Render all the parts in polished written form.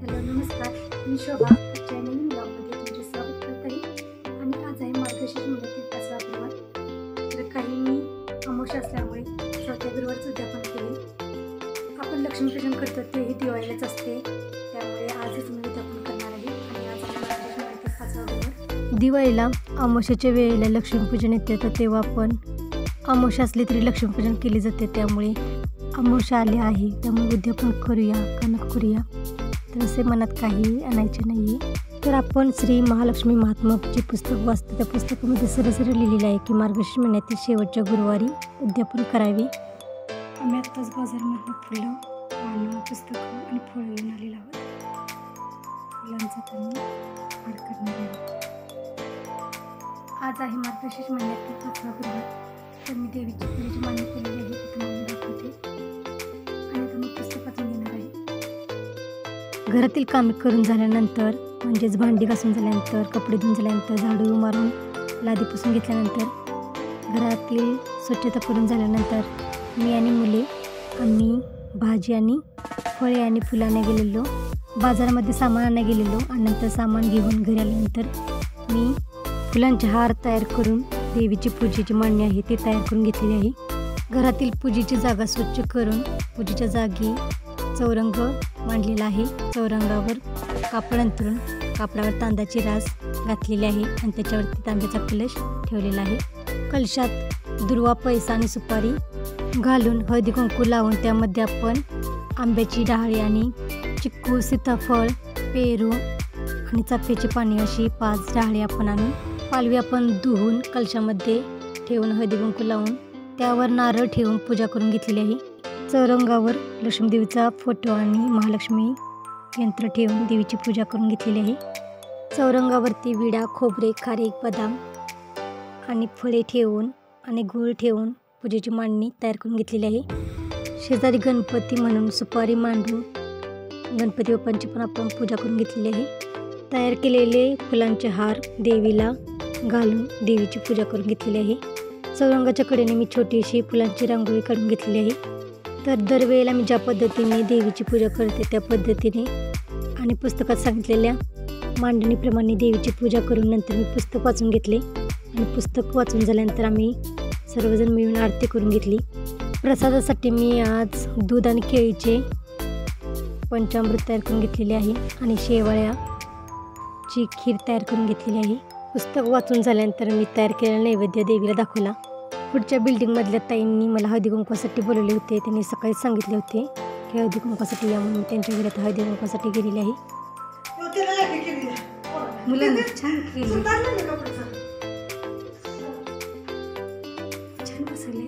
Hello नमस्कार, मी शोभा channel ब्लॉगमध्ये तुमचे स्वागत करत आहे. आणि आज आहे मार्गशीर्ष महिन्यातील 5वा गुरुवार. तर काहींनी अमावस्या असल्यामुळे चौथ्या गुरुवारचं उद्यापन केले. आपण लक्ष्मीपूजन करतो तेही दिवाळीलाच असते, त्यामुळे आजच मी उद्यापन करणार आहे. आणि आज आहे मार्गशीर्ष महिन्यातील 5वा गुरुवार. दिवाळीला अमावस्याच्या वेळेला लक्ष्मीपूजन येते, तर तेव्हा आपण अमावस्या असली तरी लक्ष्मीपूजन केले जाते. त्यामुळे अमावस्या आली आहे, त्यामुळे उद्यापन करूया का नको करूया, तर असे मनात काही आणायचे नाही आहे. तर आपण श्री महालक्ष्मी महात्मा जे पुस्तक वाचतो, त्या पुस्तकामध्ये सरसर लिहिलेलं आहे की मार्गशीर्ष महिन्यातील शेवटच्या गुरुवारी उद्यापन करावे. आम्ही आत्ताच बाजारमधून फुलं, पानं, पुस्तकं आणि फळं घेऊन आलेलो आहोत. फुलांचा पण हार करणार आहे. आज आहे मार्गशीर्ष महिन्यातील 5वा गुरुवार. तर मी देवीची पूजेची मांडणी केलेली आहे, ती तुम्हाला दाखवते. आणि आता मी पुस्तकातून घेणार आहे. घरातील कामे करून झाल्यानंतर, म्हणजेच भांडी घासून झाल्यानंतर, कपडे धुवून झाल्यानंतर, झाडू मारून लादी पुसून घेतल्यानंतर, घरातील स्वच्छता करून झाल्यानंतर मी आणि मुले आम्ही भाजी आणि फळे आणि फुलं आणायला गेलेलो. बाजारामध्ये सामान आणायला गेलेलो आणि नंतर सामान घेऊन घरी आल्यानंतर मी फुलांचे हार तयार करून देवीची पूजेची मांडणी आहे ती तयार करून घेतलेली आहे. घरातील पूजेची जागा स्वच्छ करून पूजेच्या जागी चौरंग मांडलेला आहे. चौरंगावर कापड अंथरून कापडावर तांदळाची रास घातलेली आहे आणि त्याच्यावरती तांब्याचा कलश ठेवलेला आहे. कलशात दुर्वा, पैसा आणि सुपारी घालून हळदी कुंकू लावून त्यामध्ये आपण आंब्याची डहाळी आणि चिक्कू, सीताफळ, पेरू आणि चाफ्याची पाने अशी 5 डहाळी आपण आणून पालवी आपण धुवून कलशामध्ये ठेवून हळदी कुंकू लावून त्यावर नारळ ठेवून पूजा करून घेतलेली आहे. चौरंगावर लक्ष्मीदेवीचा फोटो आणि महालक्ष्मी यंत्र ठेवून देवीची पूजा करून घेतलेली आहे. चौरंगावरती विडा, खोबरे, खारीक, बदाम आणि फळे ठेवून आणि गूळ ठेवून पूजेची मांडणी तयार करून घेतलेली आहे. शेजारी गणपती म्हणून सुपारी मांडून गणपती बाप्पांची पण आपण पूजा करून घेतलेली आहे. तयार केलेले फुलांचे हार देवीला घालून देवीची पूजा करून घेतलेली आहे. चौरंगाच्या कडेने मी छोटीशी फुलांची रांगोळी काढून घेतलेली आहे. तर दरवेळेला मी ज्या पद्धतीने देवीची पूजा करते त्या पद्धतीने आणि पुस्तकात सांगितलेल्या मांडणीप्रमाणे देवीची पूजा करून नंतर मी पुस्तक वाचून घेतले. आणि पुस्तक वाचून झाल्यानंतर आम्ही सर्वजण मिळून आरती करून घेतली. प्रसादासाठी मी आज दूध आणि केळीचे पंचामृत तयार करून घेतलेले आहे आणि शेवाळ्याची खीर तयार करून घेतलेली आहे. पुस्तक वाचून झाल्यानंतर मी तयार केलेला नैवेद्य देवीला दाखवला. पुढच्या बिल्डिंगमधल्या ताईंनी मला हळदी कुंकवासाठी बोलवले होते. त्यांनी सकाळी सांगितले होते की हळदी कुंकवासाठी या, म्हणून त्यांच्या घरात हळदी कुंकवासाठी गेलेली आहे. मुलांनी छान केली, छान बसवले.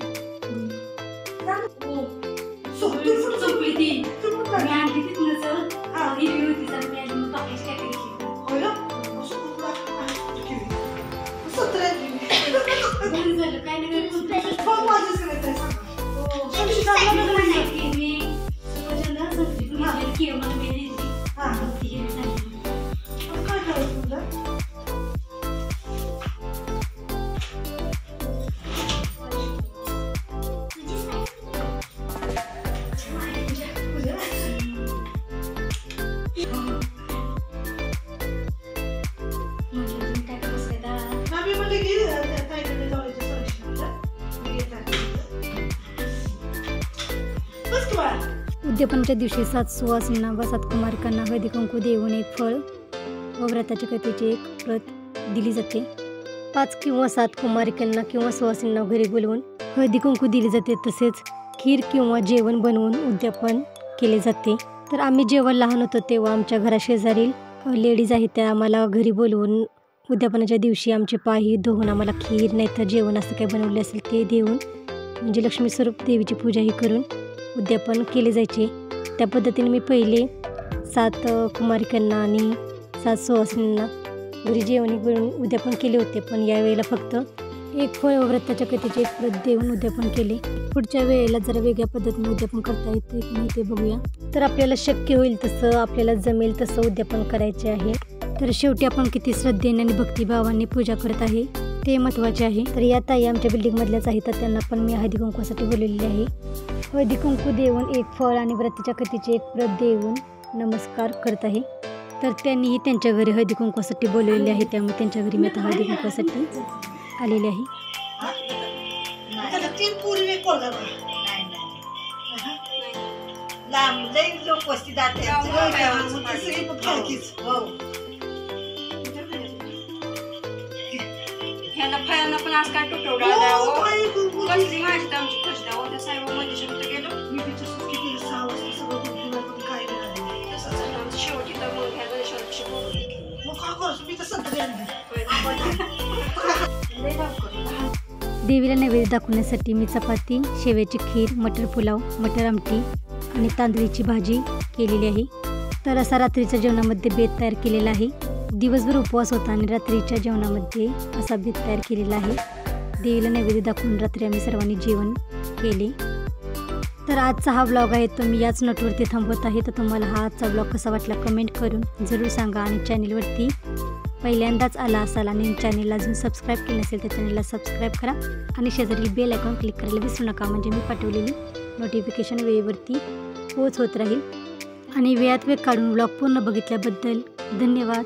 उद्यापनाच्या दिवशी 7 सुवासिनींना व 7 कुमारिकांना हळदी कुंकू देऊन एक फळ व व्रताच्या कथेची एक प्रत दिली जाते. 5 किंवा 7 कुमारिकांना किंवा सुवासिनींना घरी बोलवून हळदी कुंकू दिली जाते. तसेच खीर किंवा जेवण बनवून उद्यापन केले जाते. तर आम्ही जेव्हा लहान होतो तेव्हा आमच्या घराशेजारील लेडीज आहेत त्या आम्हाला घरी बोलवून उद्यापनाच्या दिवशी आमचे पाय धुवून आम्हाला खीर नाहीतर जेवण असं काही बनवले असेल ते देऊन, म्हणजे लक्ष्मी स्वरूप देवीची पूजाही करून उद्यापन केले जायचे. त्या पद्धतीने मी पहिले 7 कुमारिकांना आणि 7 सुवासिनींना घरी जेवण करून उद्यापन केले होते. पण यावेळेला फक्त एक फळ व व्रताच्या कथेचे एक प्रत देऊन उद्यापन केले. पुढच्या वेळेला जरा वेगळ्या पद्धतीने उद्यापन करता येते की नाही ते बघूया. तर आपल्याला शक्य होईल तसं, आपल्याला जमेल तसं उद्यापन करायचे आहे. तर शेवटी आपण किती श्रद्धेने आणि भक्तिभावाने पूजा करत आहे ते महत्त्वाचे आहे. तर या ताई आमच्या बिल्डिंगमधल्याच आहेत, तर त्यांना पण मी हळदी कुंकवासाठी बोलवलेले आहे. हळदी कुंकू देऊन एक फळ आणि व्रताच्या कथेची एक प्रत देऊन नमस्कार करत आहे. तर त्यांनीही त्यांच्या घरी हळदी कुंकवासाठी बोलवलेले आहे, त्यामुळे त्यांच्या घरी मी आता हळदी कुंकवासाठी आलेले आहे. फळांना पण आज काय तुटवडा द्यावं कसली माझी तर आमची खुश द्यावं त्या साहेब मध्ये शेवट गेलो तसंच शेवटी तर मग ह्या गणेशाची देवीला नैवेद्य दाखवण्यासाठी मी चपाती, शेवयाची खीर, मटर पुलाव, मटर आमटी आणि तांदळीची भाजी केलेली आहे. तर असा रात्रीच्या जेवणामध्ये बेत तयार केलेला आहे. दिवसभर उपवास होता आणि रात्रीच्या जेवणामध्ये असा बेत तयार केलेला आहे. देवीला नैवेद्य दाखवून रात्री आम्ही सर्वांनी जेवण केले. तर आजचा हा ब्लॉग आहे तो मी याच नोटवरती थांबवत आहे. तर तुम्हाला हा आजचा ब्लॉग कसा वाटला कमेंट करून जरूर सांगा. आणि चॅनलवरती पहिल्यांदाच आला असाल आणि चॅनलला अजून सबस्क्राईब केलं नसेल तर चॅनलला सबस्क्राईब करा आणि शेजारी बेल आयकॉन क्लिक करायला विसरू नका, म्हणजे मी पाठवलेली नोटिफिकेशन वेळेवरती पोच होत राहील. आणि वेळात वेळ काढून ब्लॉग पूर्ण बघितल्याबद्दल धन्यवाद.